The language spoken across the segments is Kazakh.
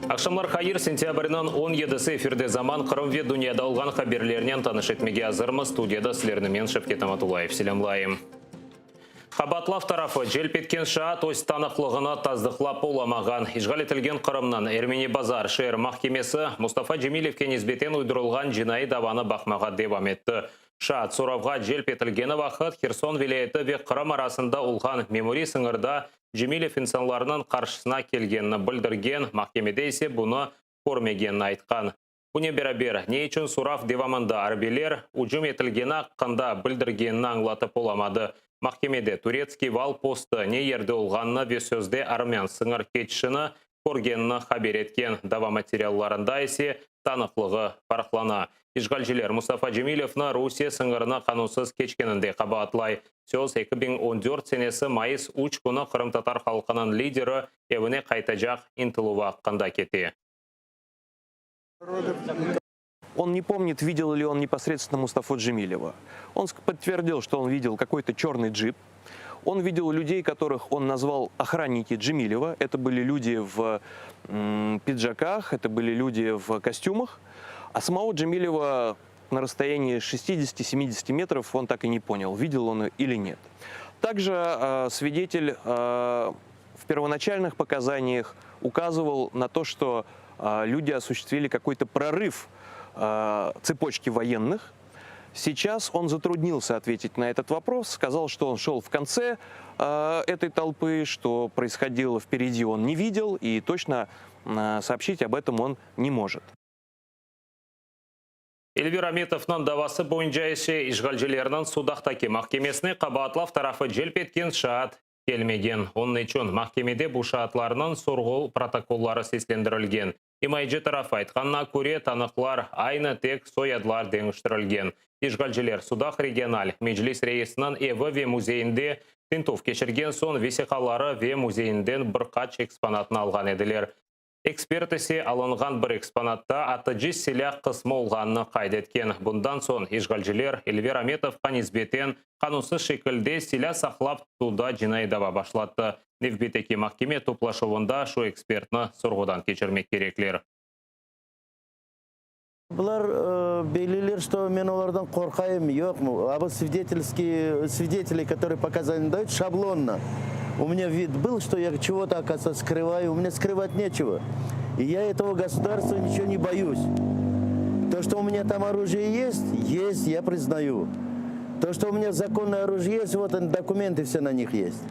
Акшамлар хайыр сентябрынан 17 эфирде заман Қырым ве дүнияда олған хаберлерінен таныш етмеге азырмы студияда сілернімен Шапкет Аматулаев селемлайым. Қабатлав тарафы желп еткен шаат өз танықлығына таздықлап оламаған. Ишғал етілген Қырымнан Эрмени Базар шер махкемесі Мустафа Джемилевке низбетен уйдырылған жинайы даваны бақмаға девам етті. Шаат сұравға желп етілгені вақыт Херсон вилайеті ве Қырым арасында ұлған мемори сыңырда Джемилев инсанларының қаршысына келгенін білдірген, махкемеде есе бұны көрмегенін айтқан. Бұне бәрабер, не үшін сұрав девамында арбелер ұжым етілгені аққанда білдіргенін аңлатып оламады. Махкемеде турецкий вал посты не ерді олғанына ве сөзде армян сыңыр кетшіні көргеніні хабер еткен. Дава материалларында есе танықлығы парақлана. Ишғалжелер Мустафа Джемилевна Русия сыңырына қанусыз кечкенінде қабатлай. Сөз 2014 сенесі майыс үш күні Қырым татар халқының лидері евіне қайтажақ интылуға қанда кете. Он не помнит, видел ли он непосредственно Мустафу Джемилева. Он подтвердил, что он видел какой-то черный джип. Он видел людей, которых он назвал охранники Джемилева. Это были люди в пиджаках, это были люди в костюмах. А самого Джемилева на расстоянии 60-70 метров он так и не понял, видел он или нет. Также свидетель в первоначальных показаниях указывал на то, что люди осуществили какой-то прорыв цепочки военных. Сейчас он затруднился ответить на этот вопрос, сказал, что он шел в конце этой толпы, что происходило впереди он не видел, и точно сообщить об этом он не может. Эльвир Аметовның давасы бойынша есе ишғалжелерінің судақтаки махкемесіне қабатлав тарафы желп еткен шаат келмеген. Оның үшін махкемеде бұл шаатларының сұрғыл протоколлары сеслендірілген. Имайджы тарафы айтқанына көре танықлар айны тек соядлар деңіштірілген. Ишғалжелер судақ региональ меджлис рейсінің Евы ве музейінде тентов кешірген сон весеқалары ве музейінден бір қач экспонатын алған еділер. Эксперт есе алынған бір экспонатта атыжы силях қысмы олғанны қайдеткен. Бұндан сон ишғалжелер Эльвир Аметовқа низбетен қанусыз шекілде силя сақлап туда жинайдава башлатты. Невбетеки махкеме топлашуында шу экспертны сұрғыдан кечірмек кереклер. Бұлар белгілер, что мен олардан қорқайым, yok mu? А вот свидетели, которые показания дают, шаблонно. У меня вид был, что я чего-то, оказывается, скрываю. У меня скрывать нечего. И я этого государства ничего не боюсь. То, что у меня там оружие есть, я признаю. То, что у меня законное оружие есть, вот документы все на них есть.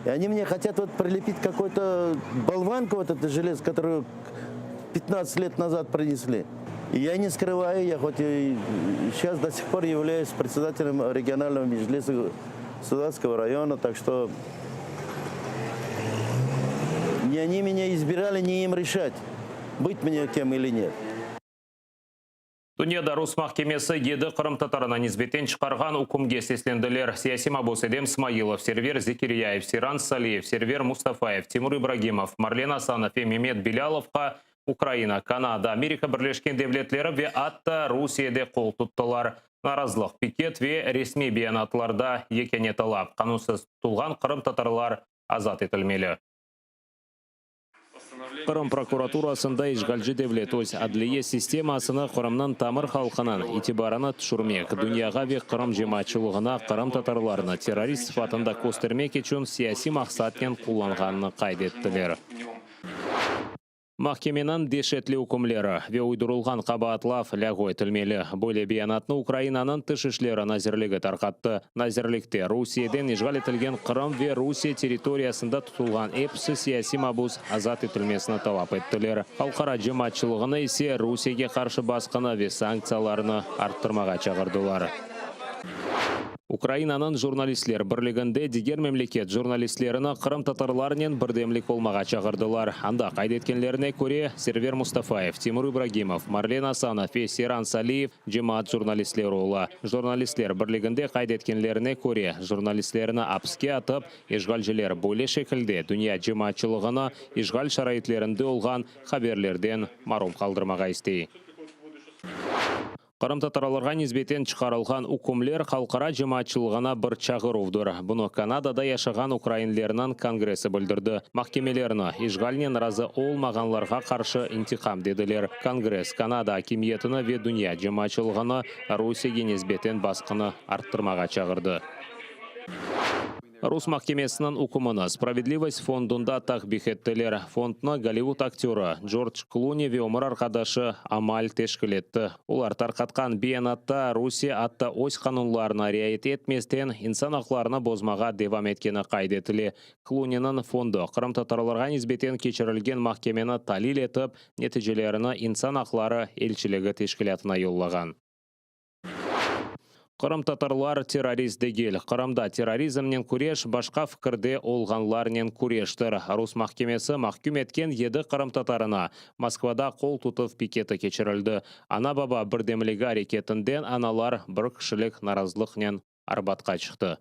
И они мне хотят вот прилепить какую-то болванку, вот это железо, которую 15 лет назад принесли. И я не скрываю, я хоть и сейчас до сих пор являюсь председателем регионального меджлиса Судатского района, так что не они меня избирали, не им решать, быть мне кем или нет. Дүниеда Рус махкемесі еді Қырым татарына низбетен шығарған үкімге сесленділер. Сияси мабус Эдем Смаилов, сервер Зекирияев, Сиран Салиев, сервер Мустафаев, Тимур Ибрагимов, Марлен Асанов и Мемет Биляловқа Украина, Канада, Америка бірлешкен девлетлері ве атта Русияде қол тұттылар. Наразылық пикет ве ресми биянатларда екене талап. Қанусыз тұлған Қырым татарлар азат етілмелі. Қырым прокуратурасында ишғалжы девлет өз адлие системасыны Қырымнан тамыр халқынан итибараны түшірмек. Дүнияға ве Қырым жематшылығына Қырым татарларыны террорист сыфатында көстермек үшін сияси мақсаткен құланғанны қайдеттілер. Махкеменан дешетлі үкімлері ве уйдырылған қабатлав ләғой тілмелі. Бөле биянатны Украинаның тышышлері назерлігі тарқатты. Назерлікте Русияден ишғал етілген Қырым ве Русия территориясында тұтылған эпсі сияси мабуз азат етілмесіні талап еттілер. Халқара жематшылығыны есе Русияге қаршы басқаны ве санкцияларыны арттырмаға чағырдылар. Украинаның журналистлер бірлігінде дигер мемлекет журналистлеріні Қырым татарларынан бірдемлік болмаға чағырдылар. Анда қайдеткенлеріне көре сервер Мустафаев, Тимур Ибрагимов, Марлен Асанов и Сиран Салиев жемаат журналистлер ола. Журналистлер бірлігінде қайдеткенлеріне көре журналистлеріні апске атып, ишғалжелер бөле шекілде дүния жемаатчылығына ишғал шарайтлерінде олған хаберлерден марум қалдырмаға істей. Қырым татарларға низбетен чықарылған үкімлер халқара жамаатчылығына бір чағыруыдыр. Бұны Канадада яшаған украинлерінің конгресі білдірді. Махкемелеріні ишғалінен разы олмағанларға қаршы интиқам деділер. Конгресс Канада акимиетіні ве дүния жамаатчылығына Русияге низбетен басқыны арттырмаға чағырды. Рус махкемесінің үкіміні Справедливость фондында тақбих еттілер. Фондны Голливуд актері Джордж Клуни ве өмір арқадашы Амаль тешкіл етті. Олар тарқатқан биянатта Русия атты ось қанунларына riayet етместен инсан ақларына бозмаға девам еткені қайдетілі. Клунинің фонды Қырым татарларға низбетен кечірілген махкемені талил етіп, нәтижелеріні инсан ақлары елшілігі тешкілетіне йоллаған. Қырым татарлар террорист дегел. Қырымда терроризмнен күреш башқа фікірде олғанларнен күрештір. Рус махкемесі махкүм еткен еді Қырым татарына Москвада қол тұтып пикеті кечірілді. Ана-баба бірдемлігі әрекетінден аналар бір кішілік наразылықнен арбатқа шықты.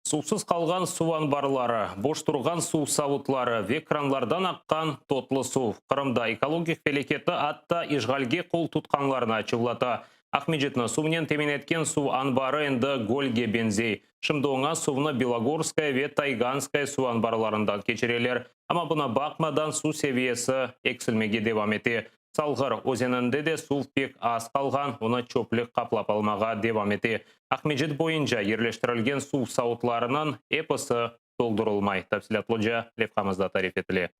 Сусыз қалған су анбарлары, бош тұрған су сауытлары, векранлардан аққан тотлы су. Қырымда экологик фелекеті атта ишғалге қол тұтқанларына чывлата. Ахмеджетні суынен темен еткен су анбары енді гольге бензей. Шымды оңа суыны Белогорская ве Тайганская су анбарларындан кечерелер. Ама бұна бақмадан су севиесі эксілмеге девам ете. Салғыр өзенінде де су пек аз қалған, оны чөплік қаплап алмаға девам ете. Ахмеджет бойынша ерлештірілген су сауытларынан эпосы толдырылмай. Тәпсілетліжа лепқамызда тариф етіле.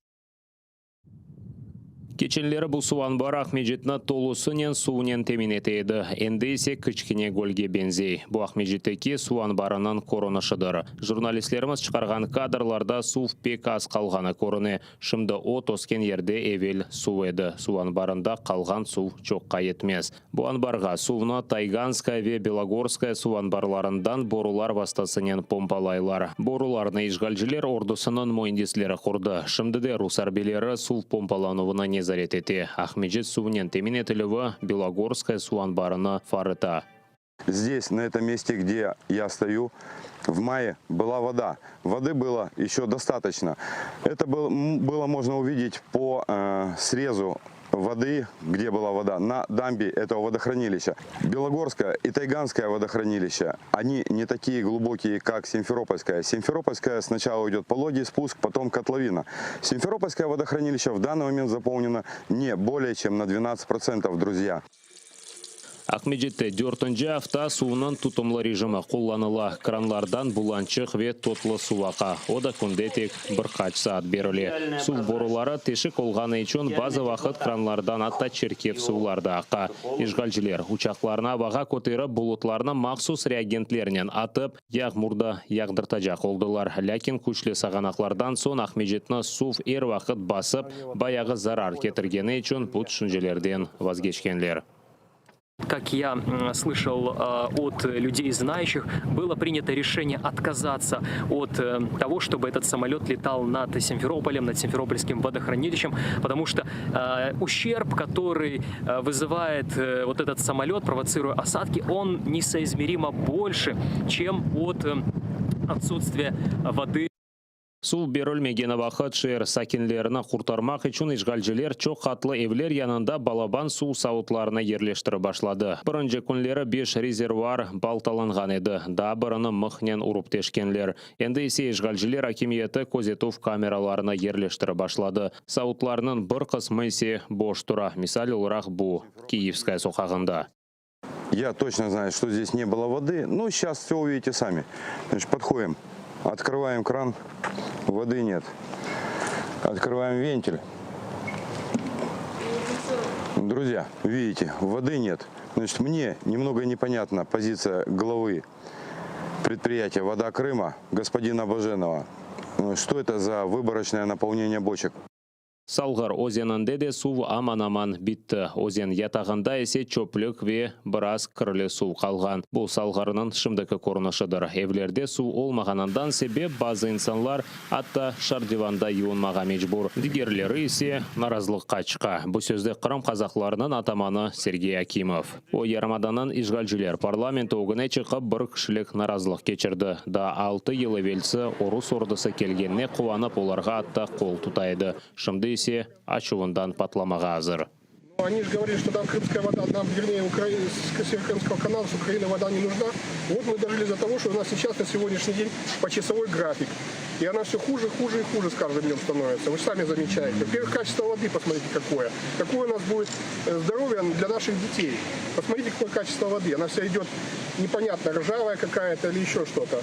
Кеченлері бұл су анбары Ахмеджетіні толысынен суынен темен етеді. Енді есе кішкене гөлге бензей. Бұл Ахмеджеттеке су анбарының коронышыдыр. Журналистлеріміз шығарған кадрларда су пек аз қалғаны көріне. Шымды от оскен ерде евел су еді. Су анбарында қалған су чоққа етмес. Бұл анбарға суыны Тайганская ве Белогорская су анбарларындан борулар бастасынен помпалайлар. Боруларны ишғалжілер ордысының мойындеслері құрды. Шымды де русарбелері су помпалануына не заретете. Ахмеджет суынен темен етілігі Белогорская су анбарыны фарыта. Здесь, на этом месте, где я стою, в мае была вода. Воды было еще достаточно. Это было можно увидеть по срезу воды, где была вода, на дамбе этого водохранилища. Белогорское и Тайганское водохранилище, они не такие глубокие, как Симферопольское. Симферопольское сначала идет пологий спуск, потом котловина. Симферопольское водохранилище в данный момент заполнено не более чем на 12%, друзья. Ахмеджетте 4-нче авта суының тұтымлы режимі қолланыла. Кранлардан буланчық ве тотлы сувақа. Ода күндетек бір қач саат берілі. Су борулары тешік олғаны үшін базы вақыт кранлардан атта черкев суларды ақа. Ишғалжілер учақларына баға көтері бұлытларына мақсус реагентлерінен атып, яғмұрда яғдыртажақ олдылар. Ләкин күшлі сағанақлардан сон Ахмеджетіні сув ер вақыт басып, баяғы зарар кетіргені үшін бұт шүнжелерден вазгешкенлер. Как я слышал от людей знающих, было принято решение отказаться от того, чтобы этот самолет летал над Симферополем, над Симферопольским водохранилищем, потому что ущерб, который вызывает вот этот самолет, провоцируя осадки, он несоизмеримо больше, чем от отсутствия воды. Су берілмеген вақыт шер сакинлеріні құртармақ үшін ишғалжілер чоқ қатлы евлер янында балабан су сауытларына ерлештірі башлады. Бірінші күнлері 5 резервуар балталанған еді. Да біріні мұхнен ұрып тешкенлер. Енді есе ишғалжілер акимиеті көзетув камераларына ерлештірі башлады. Сауытларының бір қысмы есе бош тұра. Мисал олрақ бұл Киевская соқағында. Я точно знаю, что здесь не было воды, но сейчас все увидите сами. Значит, подходим. Открываем кран, воды нет. Открываем вентиль. Друзья, видите, воды нет. Значит, мне немного непонятна позиция главы предприятия «Вода Крыма» господина Баженова. Что это за выборочное наполнение бочек? Салғар озенінде де су аман-аман битті. Озен ятағында есе чөплік ве біраз кірлі су қалған. Бұл салғарының шымдықы көрінішідір. Евлерде су олмағанандан себеп базы инсанлар атта шардиванда юынмаға мечбур. Дигерлері есе наразылық қачқа. Бұл сөзді Қырым қазақларының атаманы Сергей Акимов. О ярмаданын ишгалчылар парламенті оғыне чықып бір кішілік наразылық кечірді. Да 6 ел евелсі орыс ордысы келгенне қуанып оларға атта қол тұтайды. Шымды есе ачуындан патламаға азыр. Они же говорили, что там крымская вода, нам, вернее, с Северокрымского канала, с Украины вода не нужна. Вот мы дожили до того, что у нас сейчас на сегодняшний день почасовой график. И она все хуже, хуже и хуже с каждым днем становится. Вы сами замечаете. Во-первых, качество воды, посмотрите, какое. Какое у нас будет здоровье для наших детей. Посмотрите, какое качество воды. Она вся идет непонятно, ржавая какая-то или еще что-то.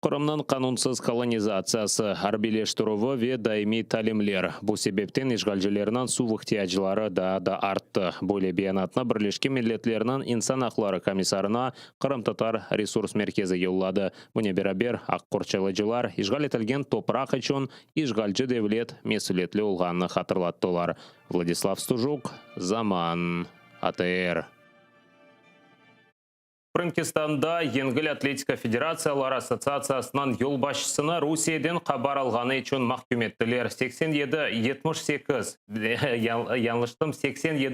Қырымның қанунсыз колонизациясы, арбелештіруі ве даими талимлер. Бұл себептен ишгалжылерінің су ихтияжлары да артты. Более биянатына Бірлескен Миллетлерінің инсан ақлары комиссарына Қырым татар ресурс меркезі еллады. Бұне берабер аққорчалыжылар ишгал етілген топырақ үшін ишгалжы девлет месулетлі олғанны хатырлаттылар. Владислав Стужук, Заман, АТР. Франкистанда Еңгіл Атлетика Федерациялар Ассоциациясынан ел башысына Русиядан хабар алғаны үшін махкуметтілер 87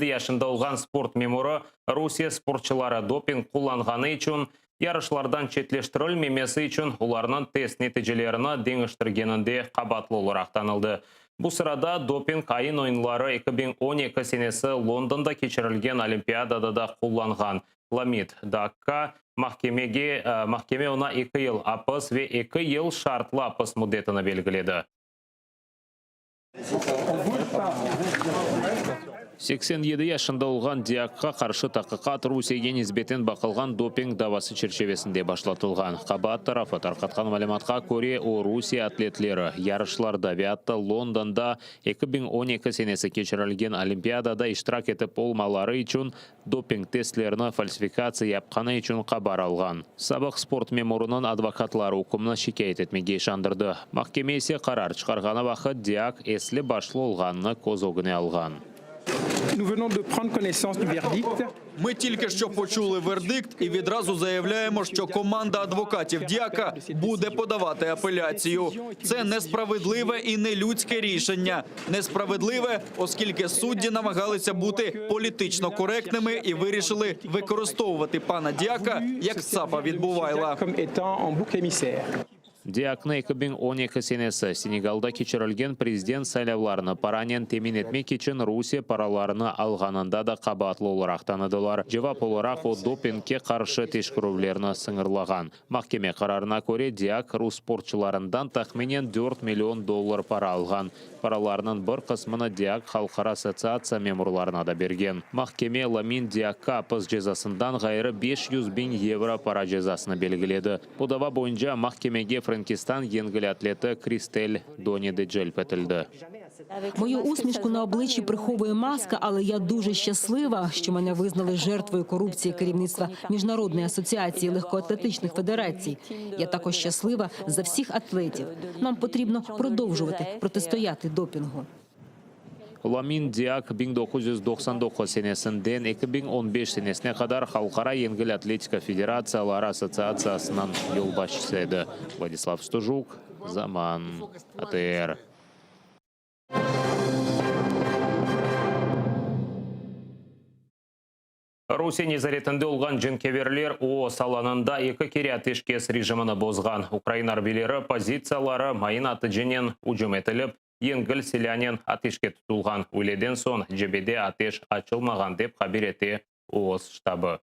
яшында олған спорт меморы Русия спортчылары допинг қоланғаны үшін ярышлардан четлештіріл мемесі үшін оларынан тест нәтижелеріні деңіштіргенінде қабатлы оларақ танылды. Бұл сырада допинг айын ойынлары 2012 сенесі Лондонда кечірілген Олимпиадада да қоланған. Ламид Дакка махкеме она 2 ел апыс ве 2 ел шартлы апыс мұдетіні белгіледі. 87 яшында олған Диакқа қаршы тақиқат Русияге низбетен бақылған допинг давасы черчевесінде башлатылған. Қабат тарафы тарқатқан мәліметқа көре о Русия атлетлері ярышларда веатты Лондонда 2012 сенесі кечірілген Олимпиадада иштирак етіп олмалары үшін допинг тестлеріні фальсификация япқаны үшін хабар алған. Сабық спорт меморының адвокатлары үкімні шикайет етмеге шандырды. Махкемесі қарар шығарғаны вақыт Диак эслі башлы олғанны козогыне алған. Ми тільки що почули вердикт і відразу заявляємо, що команда адвокатів Дяка буде подавати апеляцію. Це несправедливе і нелюдське рішення. Несправедливе, оскільки судді намагалися бути політично коректними і вирішили використовувати пана Дяка як ЦАПа від Бувайла. Диакны 2012 сенесі Сенегалда кечірілген президент сайлауларыны паранен темин етмек үшін Русия параларыны алғанында да қабатлы оларақ таныдылар. Жевап оларақ о допингке қаршы тешкірулеріні сыңырлаған. Махкеме қарарына көре Диак рус спортчыларындан тахменен 4 миллион доллар пара алған. Параларының бір қысмыны Диак халқара ассоциация меморларына да берген. Махкеме Ламин Диакка апыс жезасындан ғайры 500.000 евро пара жезасыны белгіледі. Бұдава бойынша махкемеге Франкистан Еңгіл атлети Кристель Дониде джельп етілді. Мою усмішку на обличчі приховує маска, але я дуже щаслива, що мене визнали жертвою корупції керівництва Міжнародної асоціації легкоатлетичних федерацій. Я також щаслива за всіх атлетів. Нам потрібно продовжувати протистояти допінгу. Ламин Диак 1999 сенесінден 2015 сенесіне қадар Халқара Еңгіл Атлетика Федерациялары Ассоциациясынан ел басшысы еді. Владислав Стужук, Заман, АТР. Русия незаретінде олған жінкеверлер о саланында 2 кере атешкес режиміні бозған. Украина арбелері позициялары майын аты женен ұжым етіліп, Еңгіл селянен атешке тұтылған. Өледен сон жебеде атеш açılмаған деп хабар етті ООС штабы.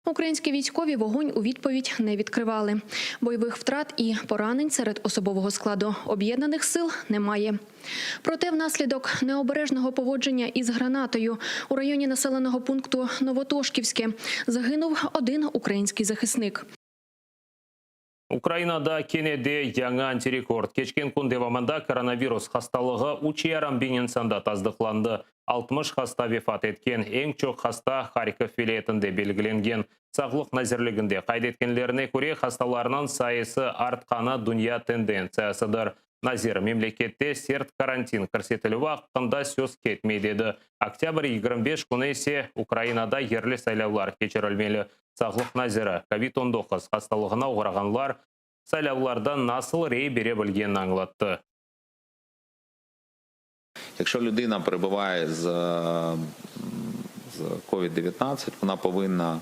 Українські військові вогонь у відповідь не відкривали. Бойових втрат і поранень серед особового складу об'єднаних сил немає. Проте внаслідок необережного поводження із гранатою у районі населеного пункту Новотошківське загинув один український захисник. Украинада кенеде яңа антирекорд. Кечкен күн девамында коронавирус хасталығы 3 ярым бейненсанда таздықланды. 60 хаста вефат еткен. Ең чоқ хаста Харьков вилаетінде белгіленген. Сағлық нәзірлігінде қайдеткенлеріне көре хасталарынан сайысы артқаны дүния тенденциясыдыр. Назир мемлекетте серт карантин көрсетілі вақытында сөз кетмейдеді. Октябрь 25 күні есе Украинада ерлі сайлаулар кечірілмелі. Сағлық Назирі COVID-19 хасталығына ұғырағанлар сайлаулардан насыл рей бере білген аңлатты. Якщо людина перебуває з COVID-19, вона повинна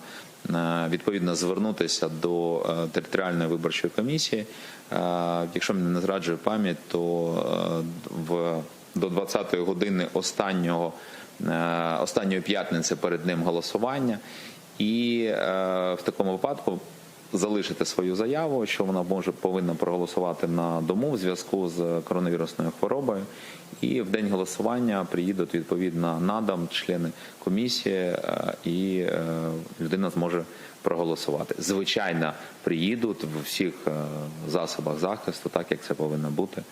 відповідно звернутися до територіальної виборчої комісії. Якщо мене не зраджує пам'ять, то до 20-ї години останньої п'ятниці перед ним голосування. І в такому випадку залишити свою заяву, що вона повинна проголосувати на дому в зв'язку з коронавірусною хворобою. І в день голосування приїдуть відповідно на дом члени комісії і людина зможе проголосувати. Звичайно, приїдуть в всіх засобах захисту, так як це повинно бути.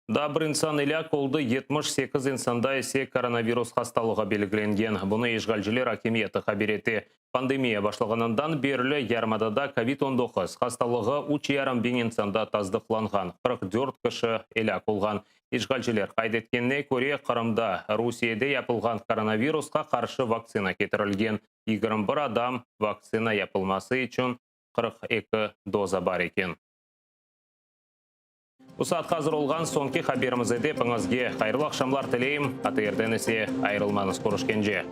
Дабыр инсан иля колды 78 инсанда есе коронавирус хасталығы белгіленген. Бұны ешғалжылер акиметі хабереті. Пандемия башлығанындан берлі ярмадада COVID-19 хасталығы 3,5 инсанда таздықланған. 44 кіші иля қолған. Ешғалжылер қайдеткенне көре Қырымда Русияде япылған коронавирусқа қаршы вакцина кетірілген. 21 адам вакцина япылмасы үшін 42 доза бар екен. Усат қазір олған сонки хаберімізді пыңызге қайырлы ақшамлар тілейім, аты ерден есе айырылмаңыз көрішкенже.